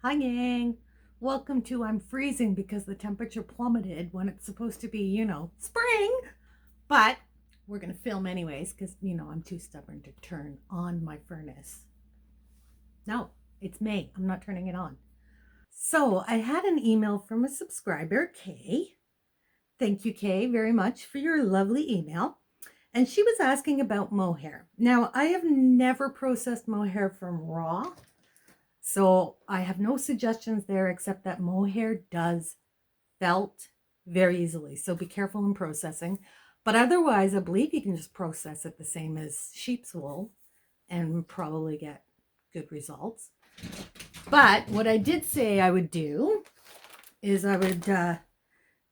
Hi, gang. Welcome to I'm freezing because the temperature plummeted when it's supposed to be, spring. But we're going to film anyways because, I'm too stubborn to turn on my furnace. No, it's May. I'm not turning it on. So I had an email from a subscriber, Kay. Thank you, Kay, very much for your lovely email. And she was asking about mohair. Now, I have never processed mohair from raw. So I have no suggestions there except that mohair does felt very easily. So be careful in processing. But otherwise, I believe you can just process it the same as sheep's wool and probably get good results. But what I did say I would do is I would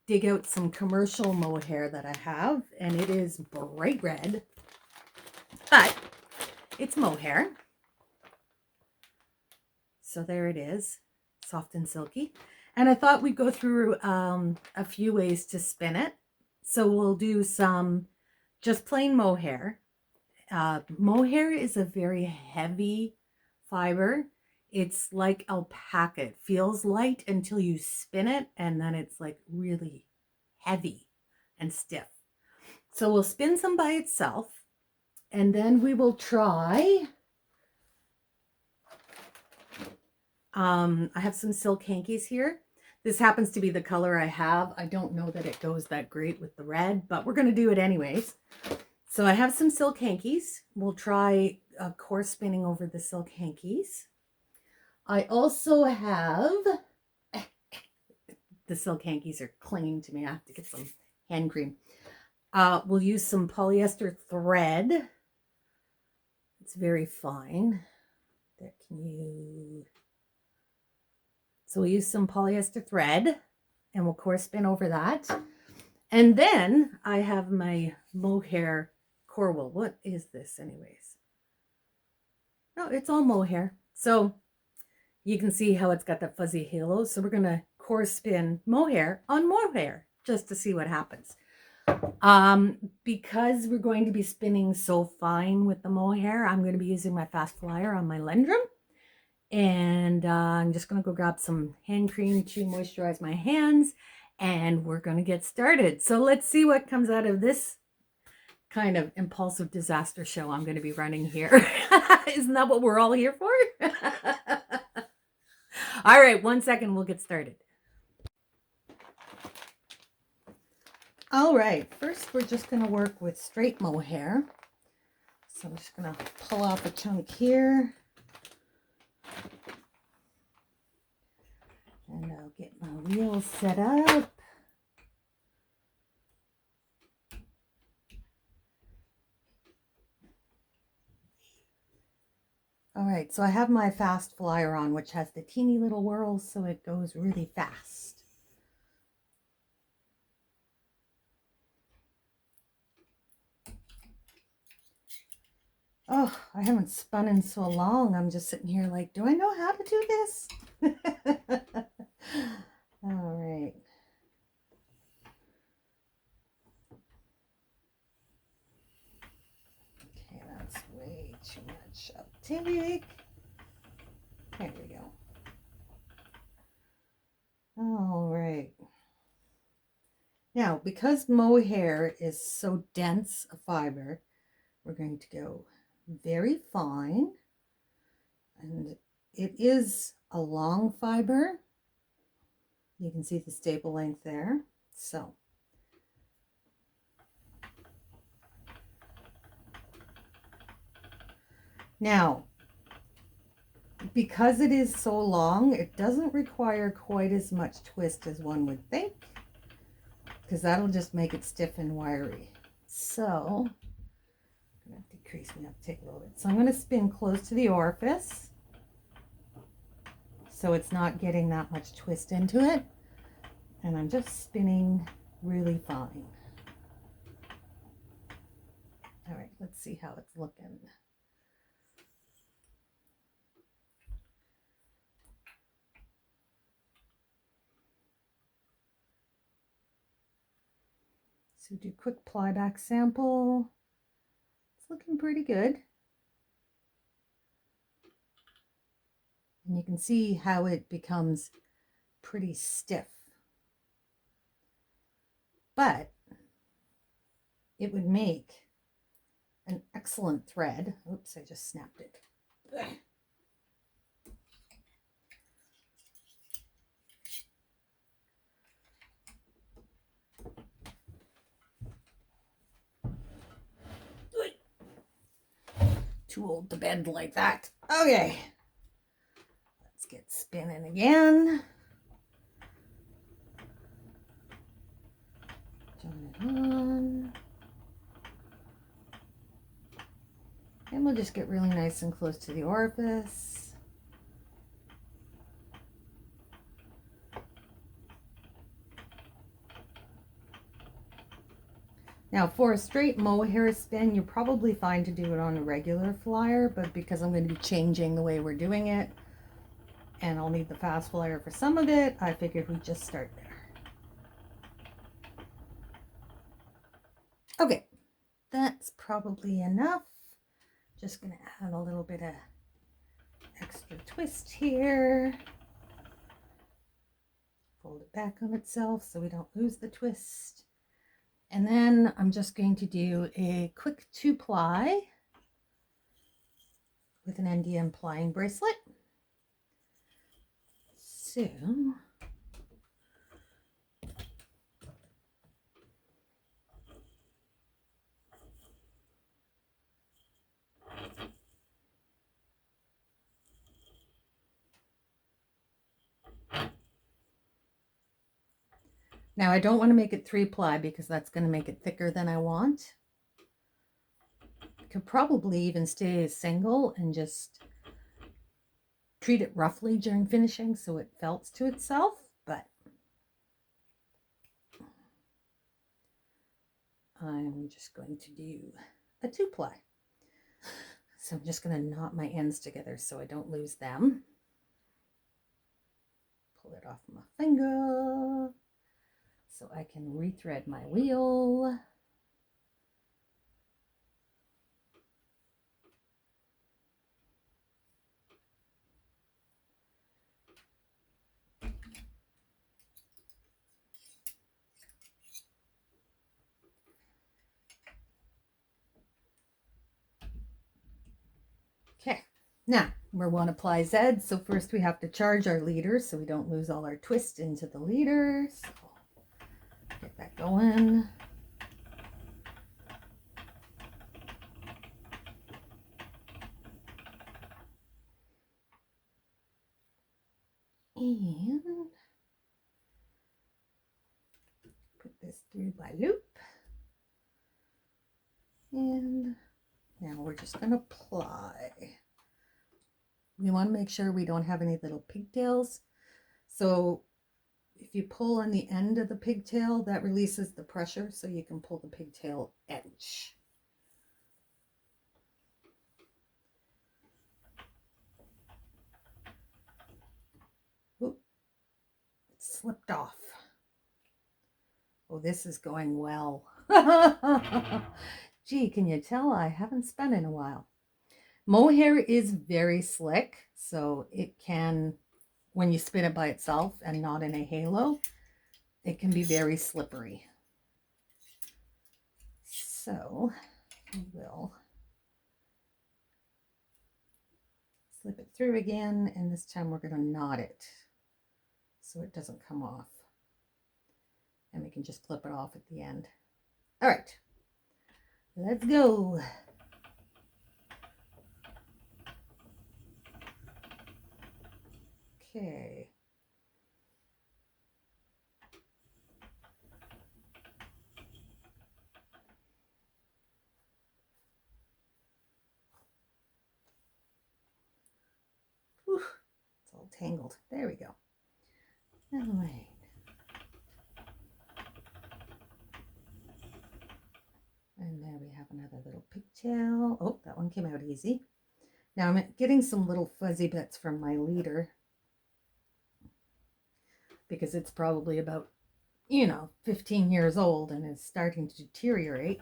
dig out some commercial mohair that I have, and it is bright red, but it's mohair. So there it is, soft and silky. And I thought we'd go through a few ways to spin it. So we'll do some just plain mohair. Mohair is a very heavy fiber. It's like alpaca. It feels light until you spin it, and then it's like really heavy and stiff. So we'll spin some by itself, and then we will try. I have some silk hankies here. This happens to be the color I have. I don't know that it goes that great with the red, but we're going to do it anyways. So I have some silk hankies. We'll try coarse spinning over the silk hankies. I also have, the silk hankies are clinging to me. I have to get some hand cream. We'll use some polyester thread. It's very fine. There, can you... So we'll use some polyester thread and we'll coarse spin over that. And then I have my mohair core wool. What is this anyways? No, it's all mohair. So you can see how it's got that fuzzy halo. So we're going to coarse spin mohair on mohair just to see what happens. Because we're going to be spinning so fine with the mohair, I'm going to be using my fast flyer on my Lendrum. And I'm just going to go grab some hand cream to moisturize my hands, and we're going to get started. So let's see what comes out of this kind of impulsive disaster show I'm going to be running here. Isn't that what we're all here for? All right, 1 second, we'll get started. All right, first we're just going to work with straight mohair. So I'm just going to pull off a chunk here. And I'll get my wheel set up. All right, so I have my fast flyer on, which has the teeny little whirls, so it goes really fast. Oh, I haven't spun in so long. I'm just sitting here like, do I know how to do this? All right. Okay, that's way too much uptake. There we go. All right. Now, because mohair is so dense a fiber, we're going to go very fine. And it is a long fiber. You can see the staple length there. So now, because it is so long, it doesn't require quite as much twist as one would think, because that'll just make it stiff and wiry. So I'm going to decrease my uptake a little bit. So I'm going to spin close to the orifice, so it's not getting that much twist into it. And I'm just spinning really fine. All right, let's see how it's looking. So do quick ply back sample. It's looking pretty good. And you can see how it becomes pretty stiff. But it would make an excellent thread. Oops, I just snapped it. Too old to bend like that. Okay. Let's get spinning again. Turn it on. And we'll just get really nice and close to the orifice. Now for a straight mohair spin, you're probably fine to do it on a regular flyer, but because I'm going to be changing the way we're doing it, and I'll need the fast flyer for some of it, I figured we'd just start there. Okay, that's probably enough. Just going to add a little bit of extra twist here. Fold it back on itself so we don't lose the twist. And then I'm just going to do a quick 2-ply with an NDM plying bracelet. So now I don't want to make it 3-ply because that's going to make it thicker than I want. I could probably even stay a single and just treat it roughly during finishing so it felts to itself, but I'm just going to do a 2-ply. So I'm just going to knot my ends together so I don't lose them. Pull it off my finger so I can rethread my wheel. Okay, now we want to apply Z, so first we have to charge our leader so we don't lose all our twist into the leader. So get that going. And put this through my loop. And now we're just going to ply. We want to make sure we don't have any little pigtails. So if you pull on the end of the pigtail, that releases the pressure so you can pull the pigtail edge. Oop, it slipped off. Oh, this is going well. Gee, can you tell I haven't spun in a while? Mohair is very slick, so it can, when you spin it by itself and not in a halo, it can be very slippery. So we'll slip it through again, and this time we're going to knot it so it doesn't come off. And we can just clip it off at the end. All right, let's go. Okay. Whew, it's all tangled. There we go. All right. And there we have another little pigtail. Oh, that one came out easy. Now I'm getting some little fuzzy bits from my leader because it's probably about, 15 years old and is starting to deteriorate.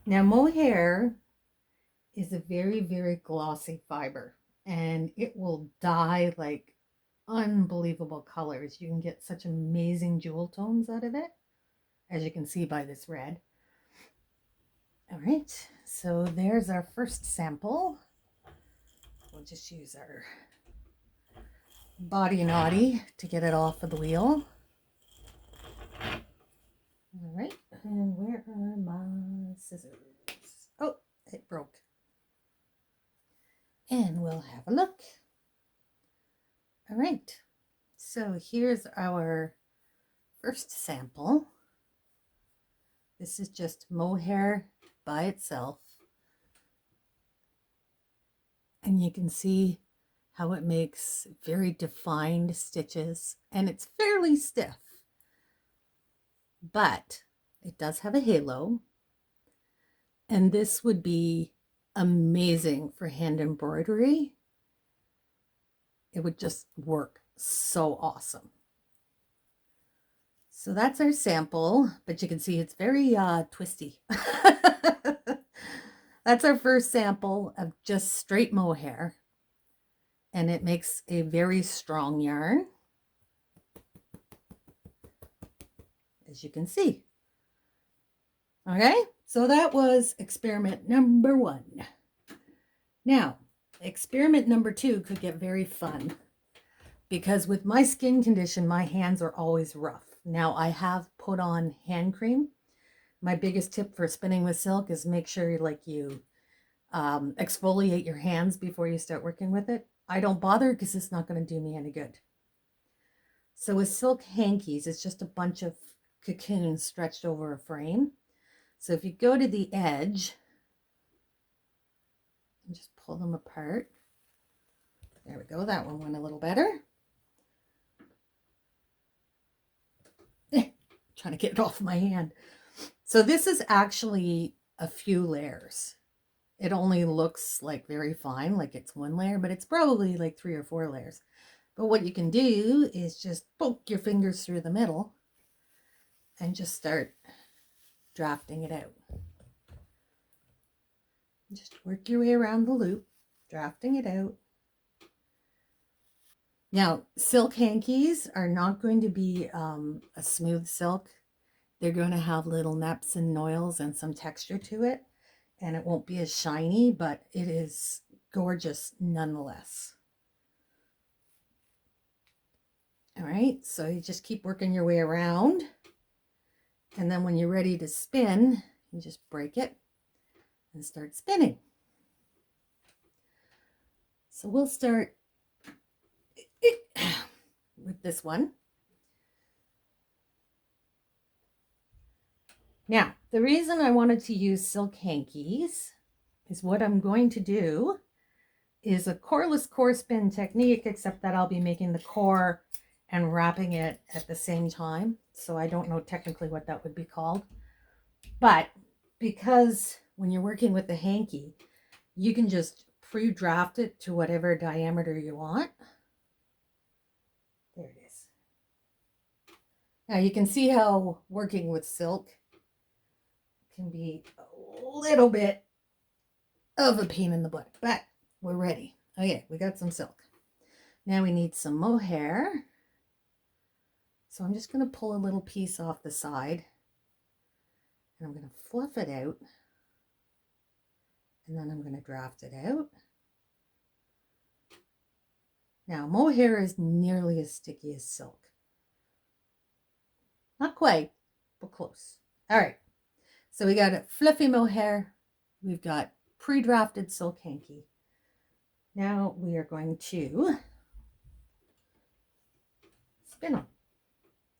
Now mohair is a very, very glossy fiber, and it will dye like unbelievable colors. You can get such amazing jewel tones out of it, as you can see by this red. All right, so there's our first sample. We'll just use our body naughty to get it off of the wheel. All right, and where are my scissors? Oh, it broke. And we'll have a look. All right, so here's our first sample. This is just mohair by itself. And you can see how it makes very defined stitches, and it's fairly stiff, but it does have a halo, and this would be amazing for hand embroidery. It would just work so awesome. So that's our sample, but you can see it's very twisty. That's our first sample of just straight mohair, and it makes a very strong yarn, as you can see. Okay, so that was experiment number 1. Now, experiment number 2 could get very fun, because with my skin condition, my hands are always rough. Now, I have put on hand cream. My biggest tip for spinning with silk is make sure you exfoliate your hands before you start working with it. I don't bother because it's not going to do me any good. So with silk hankies, it's just a bunch of cocoons stretched over a frame. So if you go to the edge and just pull them apart, there we go, that one went a little better. Trying to get it off my hand. So this is actually a few layers. It only looks like very fine, like it's one layer, but it's probably like 3 or 4 layers. But what you can do is just poke your fingers through the middle and just start drafting it out. Just work your way around the loop, drafting it out. Now, silk hankies are not going to be a smooth silk. They're going to have little neps and noils and some texture to it, and it won't be as shiny, but it is gorgeous nonetheless. All right, so you just keep working your way around, and then when you're ready to spin, you just break it and start spinning. So we'll start with this one. Now, the reason I wanted to use silk hankies is what I'm going to do is a coreless core spin technique, except that I'll be making the core and wrapping it at the same time. So I don't know technically what that would be called. But because when you're working with the hanky, you can just pre-draft it to whatever diameter you want. There it is. Now you can see how working with silk can be a little bit of a pain in the butt, but we're ready. Okay, we got some silk. Now we need some mohair. So I'm just going to pull a little piece off the side, and I'm going to fluff it out, and then I'm going to draft it out. Now mohair is nearly as sticky as silk. Not quite, but close. All right, so we got a fluffy mohair. We've got pre-drafted silk hanky. Now we are going to spin them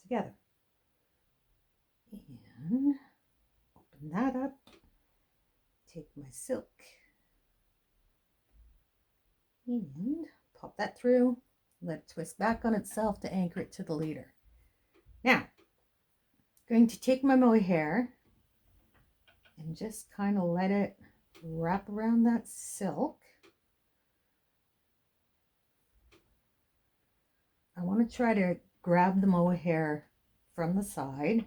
together. And open that up. Take my silk and pop that through. Let it twist back on itself to anchor it to the leader. Now, I'm going to take my mohair and just kind of let it wrap around that silk. I want to try to grab the mohair from the side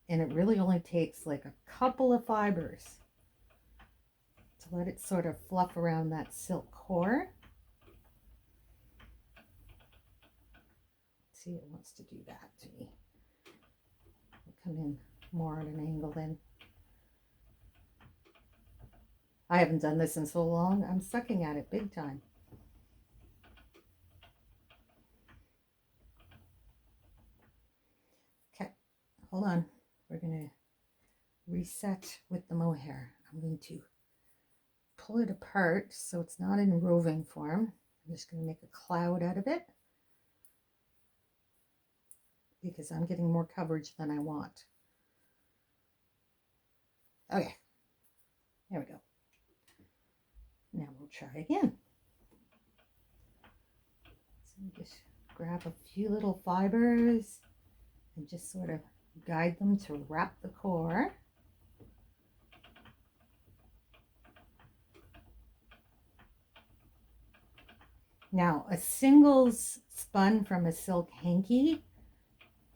And it really only takes like a couple of fibers to let it sort of fluff around that silk core. See, it wants to do that to me. I'll come in more at an angle then. I haven't done this in so long. I'm sucking at it big time. Okay, hold on. We're going to reset with the mohair. I'm going to pull it apart so it's not in roving form. I'm just going to make a cloud out of it because I'm getting more coverage than I want. Okay, there we go. Now we'll try again. So just grab a few little fibers and just sort of guide them to wrap the core. Now, a singles spun from a silk hanky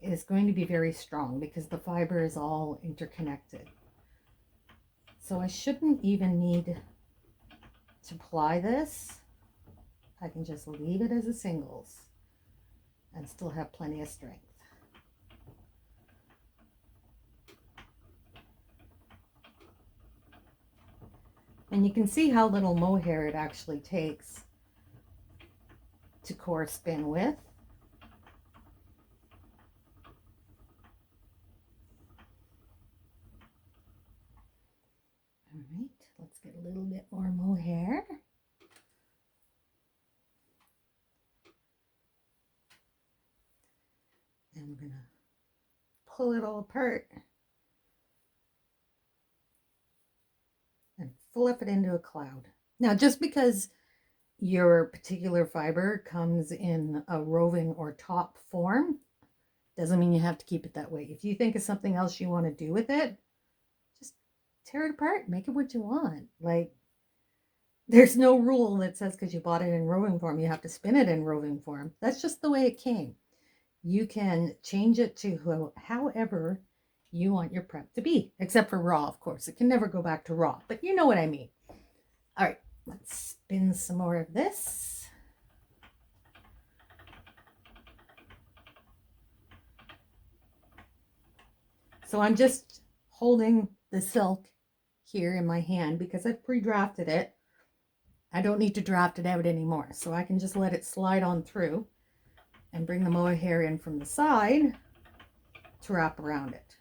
is going to be very strong because the fiber is all interconnected. So I shouldn't even need to ply this. I can just leave it as a singles and still have plenty of strength. And you can see how little mohair it actually takes to core spin with. All right, let's get a little bit more mohair. And we're gonna pull it all apart and fluff it into a cloud. Now, just because your particular fiber comes in a roving or top form doesn't mean you have to keep it that way. If you think of something else you want to do with it, just tear it apart, make it what you want. Like, there's no rule that says because you bought it in roving form you have to spin it in roving form. That's just the way it came. You can change it to however you want your prep to be, except for raw, of course. It can never go back to raw, but you know what I mean. All right, let's spin some more of this. So I'm just holding the silk here in my hand because I've pre-drafted it. I don't need to draft it out anymore, so I can just let it slide on through and bring the mohair in from the side to wrap around it.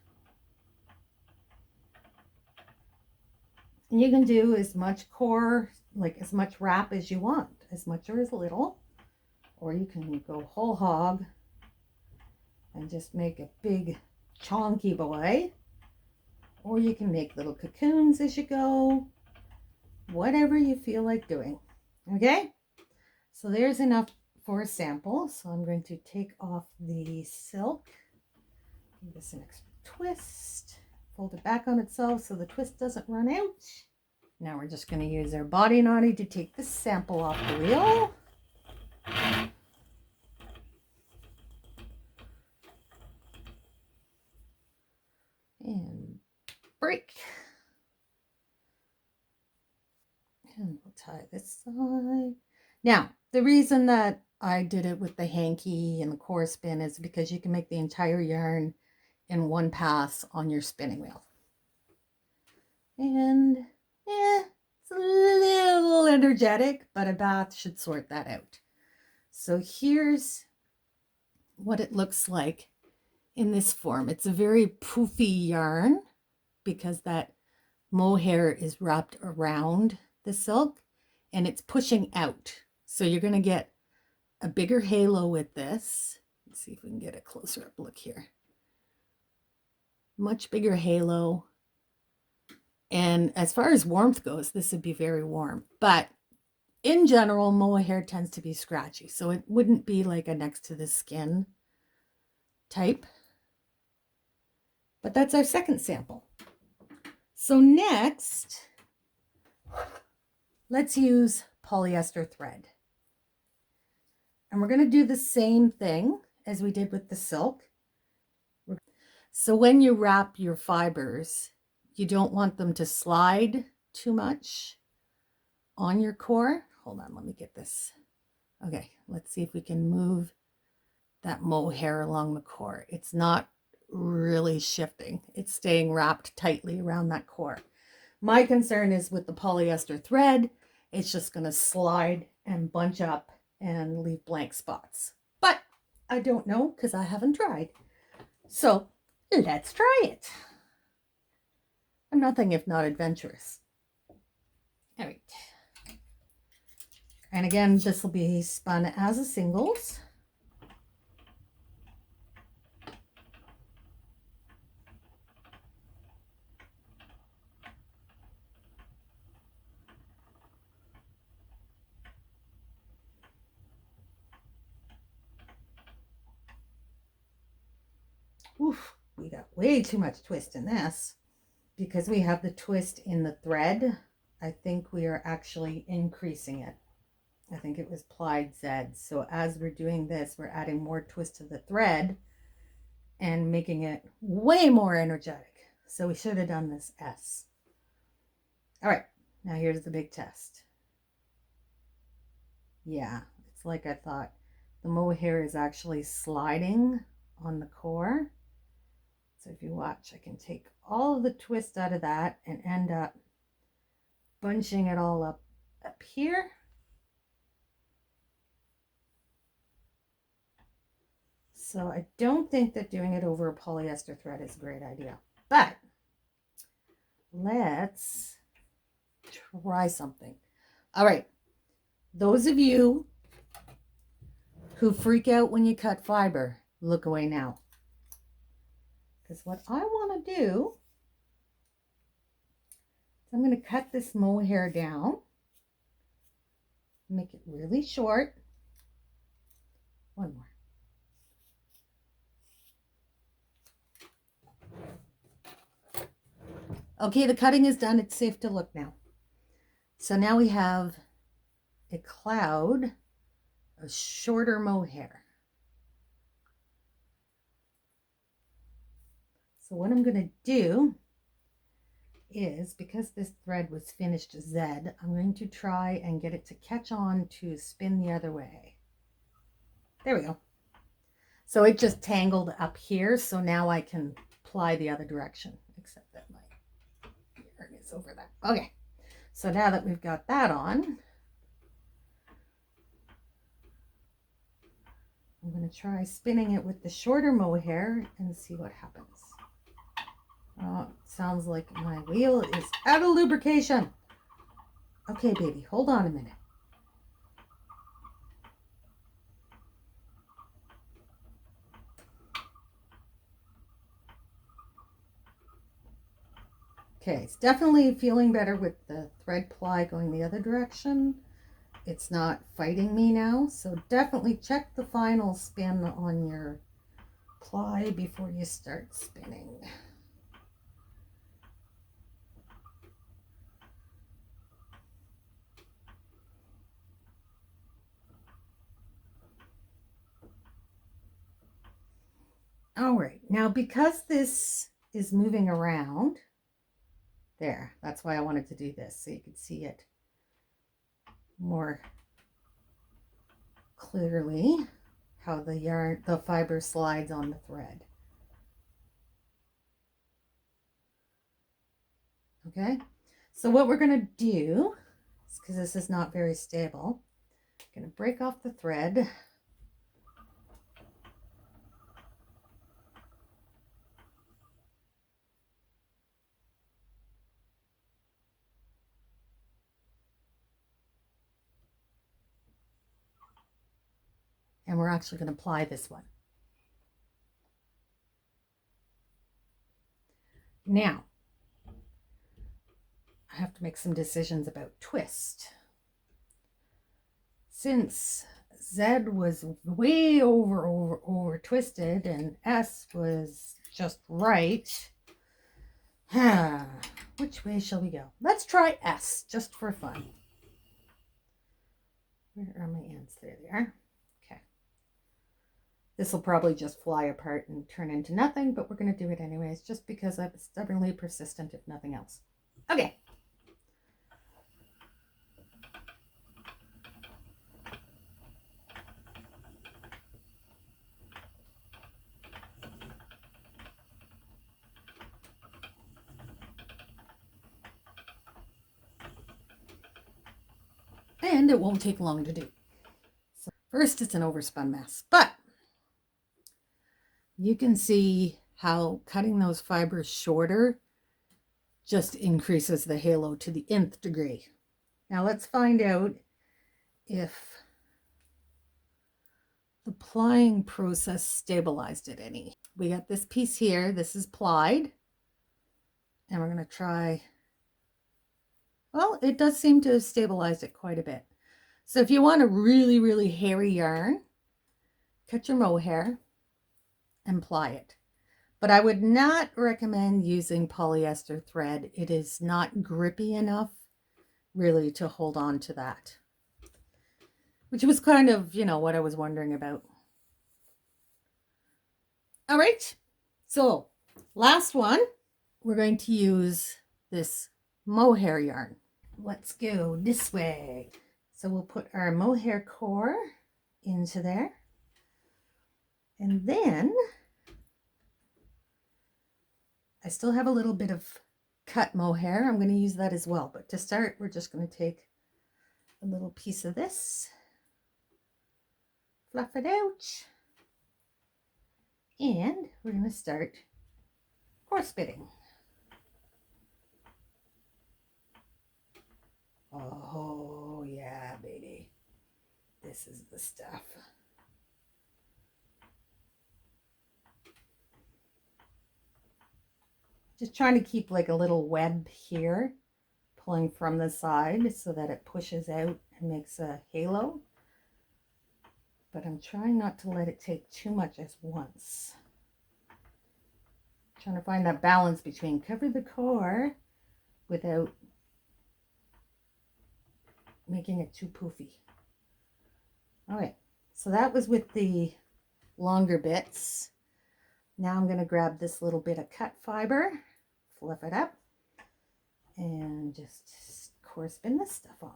And you can do as much core, like as much wrap as you want, as much or as little, or you can go whole hog and just make a big chonky boy, or you can make little cocoons as you go, whatever you feel like doing. Okay, so there's enough for a sample. So I'm going to take off the silk, give this an extra twist, fold it back on itself so the twist doesn't run out. Now we're just going to use our body knotty to take the sample off the reel. And break. And we'll tie this side. Now, the reason that I did it with the hanky and the core spin is because you can make the entire yarn in one pass on your spinning wheel. And it's a little energetic, but a bath should sort that out. So here's what it looks like in this form. It's a very poofy yarn because that mohair is wrapped around the silk and it's pushing out. So you're going to get a bigger halo with this. Let's see if we can get a closer up look here. Much bigger halo. And as far as warmth goes, this would be very warm. But in general, mohair tends to be scratchy. So it wouldn't be like a next to the skin type. But that's our second sample. So next, let's use polyester thread. And we're going to do the same thing as we did with the silk. So when you wrap your fibers, you don't want them to slide too much on your core. Hold on, let me get this. Okay, let's see if we can move that mohair along the core. It's not really shifting. It's staying wrapped tightly around that core. My concern is with the polyester thread, it's just going to slide and bunch up and leave blank spots. But I don't know because I haven't tried. So let's try it. I'm nothing if not adventurous. All right. And again, this will be spun as a singles. Oof, we got way too much twist in this. Because we have the twist in the thread, I think we are actually increasing it. I think it was plied Z. So as we're doing this, we're adding more twist to the thread and making it way more energetic. So we should have done this S. All right, now here's the big test. Yeah, it's like I thought. The mohair is actually sliding on the core. So if you watch, I can take all of the twist out of that and end up bunching it all up here. So I don't think that doing it over a polyester thread is a great idea, but let's try something. All right, those of you who freak out when you cut fiber, look away now. Because what I want to do is I'm going to cut this mohair down, make it really short. One more. Okay, the cutting is done. It's safe to look now. So now we have a cloud of shorter mohair. So what I'm going to do is, because this thread was finished Z, I'm going to try and get it to catch on to spin the other way. There we go. So it just tangled up here. So now I can ply the other direction, except that my yarn is over that. Okay. So now that we've got that on, I'm going to try spinning it with the shorter mohair and see what happens. Oh, sounds like my wheel is out of lubrication. Okay, baby, hold on a minute. Okay, it's definitely feeling better with the thread ply going the other direction. It's not fighting me now, so definitely check the final spin on your ply before you start spinning. All right, now because this is moving around, there, that's why I wanted to do this, so you could see it more clearly, how the fiber slides on the thread. Okay, so what we're going to do, because this is not very stable, I'm going to break off the thread. And we're actually going to apply this one. Now, I have to make some decisions about twist. Since Z was way over twisted and S was just right, which way shall we go? Let's try S just for fun. Where are my ends? There they are. Okay. This will probably just fly apart and turn into nothing, but we're going to do it anyways, just because I'm stubbornly persistent, if nothing else. Okay. And it won't take long to do. So first, it's an overspun mess, but you can see how cutting those fibers shorter just increases the halo to the nth degree. Now let's find out if the plying process stabilized it any. We got this piece here. This is plied. And we're going to try. Well, it does seem to have stabilized it quite a bit. So if you want a really, really hairy yarn, cut your mohair and ply it. But I would not recommend using polyester thread. It is not grippy enough really to hold on to that. Which was kind of, what I was wondering about. All right, so last one, we're going to use this mohair yarn. Let's go this way. So we'll put our mohair core into there. And then I still have a little bit of cut mohair. I'm going to use that as well. But to start, we're just going to take a little piece of this, fluff it out, and we're going to start core spitting. Oh, yeah, baby. This is the stuff. Just trying to keep like a little web here, pulling from the side so that it pushes out and makes a halo. But I'm trying not to let it take too much at once. Trying to find that balance between cover the core without making it too poofy. All right, so that was with the longer bits. Now I'm going to grab this little bit of cut fiber, fluff it up, and just core spin this stuff on.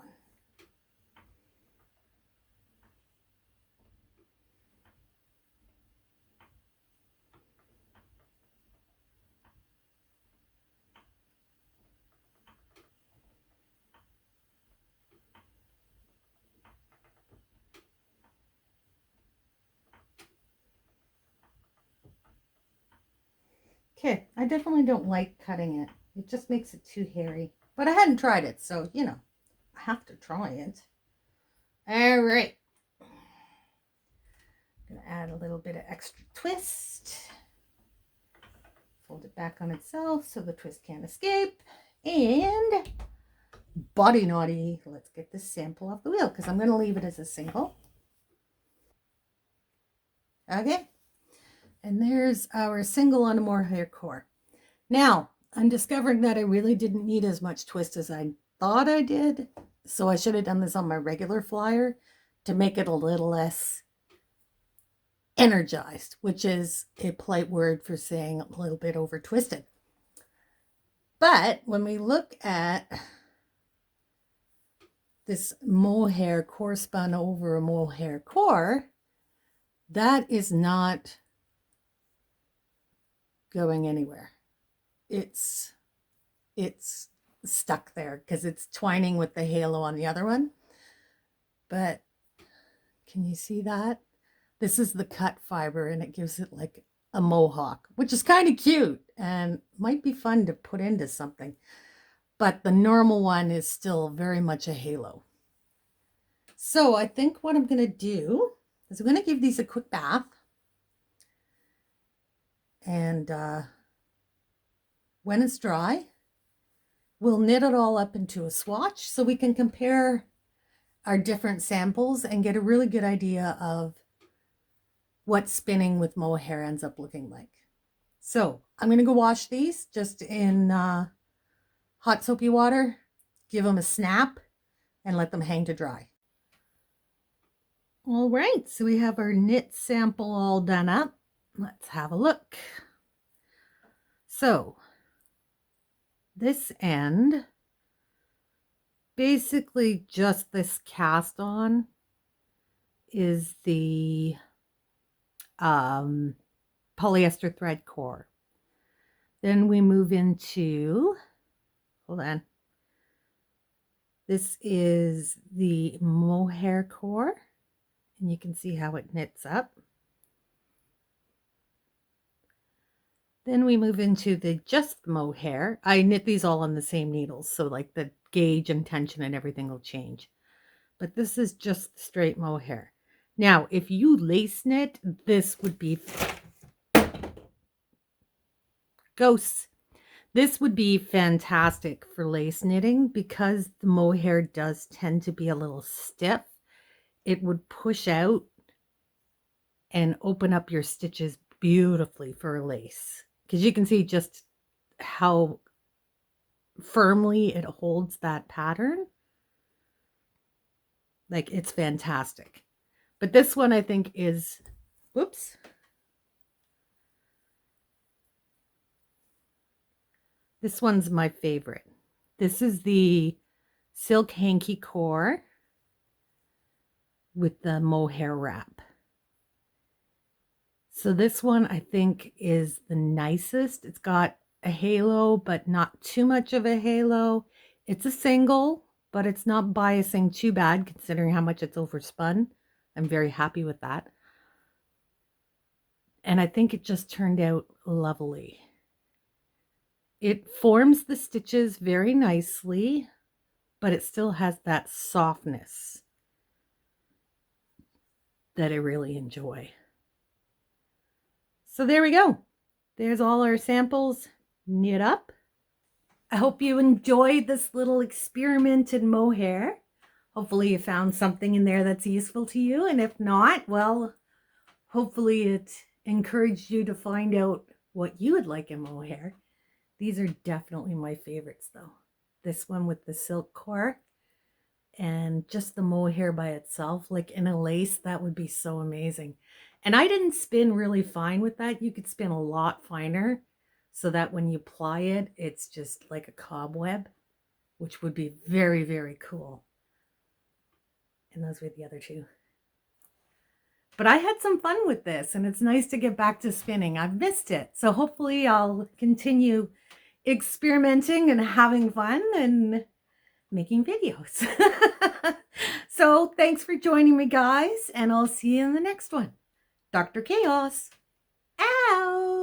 Okay, I definitely don't like cutting it. It just makes it too hairy. But I hadn't tried it, so, I have to try it. All right. I'm going to add a little bit of extra twist. Fold it back on itself so the twist can't escape. And body naughty. Let's get this sample off the wheel because I'm going to leave it as a single. Okay. And there's our single on a mohair core. Now, I'm discovering that I really didn't need as much twist as I thought I did. So I should have done this on my regular flyer to make it a little less energized, which is a polite word for saying a little bit over twisted. But when we look at this mohair core spun over a mohair core, that is not going anywhere. It's stuck there because it's twining with the halo on the other one. But can you see that? This is the cut fiber and it gives it like a mohawk, which is kind of cute and might be fun to put into something. But the normal one is still very much a halo. So I think what I'm going to do is I'm going to give these a quick bath. And when it's dry, we'll knit it all up into a swatch so we can compare our different samples and get a really good idea of what spinning with mohair ends up looking like. So I'm going to go wash these just in hot soapy water, give them a snap, and let them hang to dry. All right, so we have our knit sample all done up. Let's have a look. So this end, basically just this cast on is the polyester thread core. Then we move into, hold on, this is the mohair core, and you can see how it knits up. Then we move into the just mohair. I knit these all on the same needles, so like the gauge and tension and everything will change. But this is just straight mohair. Now, if you lace knit, this would be ghosts. This would be fantastic for lace knitting because the mohair does tend to be a little stiff. It would push out and open up your stitches beautifully for a lace, because you can see just how firmly it holds that pattern. Like, it's fantastic. But this one I think is, whoops. This one's my favorite. This is the silk hanky core with the mohair wrap. So this one I think is the nicest. It's got a halo, but not too much of a halo. It's a single, but it's not biasing too bad considering how much it's overspun. I'm very happy with that. And I think it just turned out lovely. It forms the stitches very nicely, but it still has that softness that I really enjoy. So there we go. There's all our samples knit up. I hope you enjoyed this little experiment in mohair. Hopefully you found something in there that's useful to you. And if not, well, hopefully it encouraged you to find out what you would like in mohair. These are definitely my favorites though. This one with the silk core and just the mohair by itself, like in a lace, that would be so amazing. And I didn't spin really fine with that. You could spin a lot finer so that when you ply it, it's just like a cobweb, which would be very, very cool. And those were the other two. But I had some fun with this, and it's nice to get back to spinning. I've missed it. So hopefully I'll continue experimenting and having fun and making videos. So thanks for joining me, guys, and I'll see you in the next one. Dr. Chaos, out!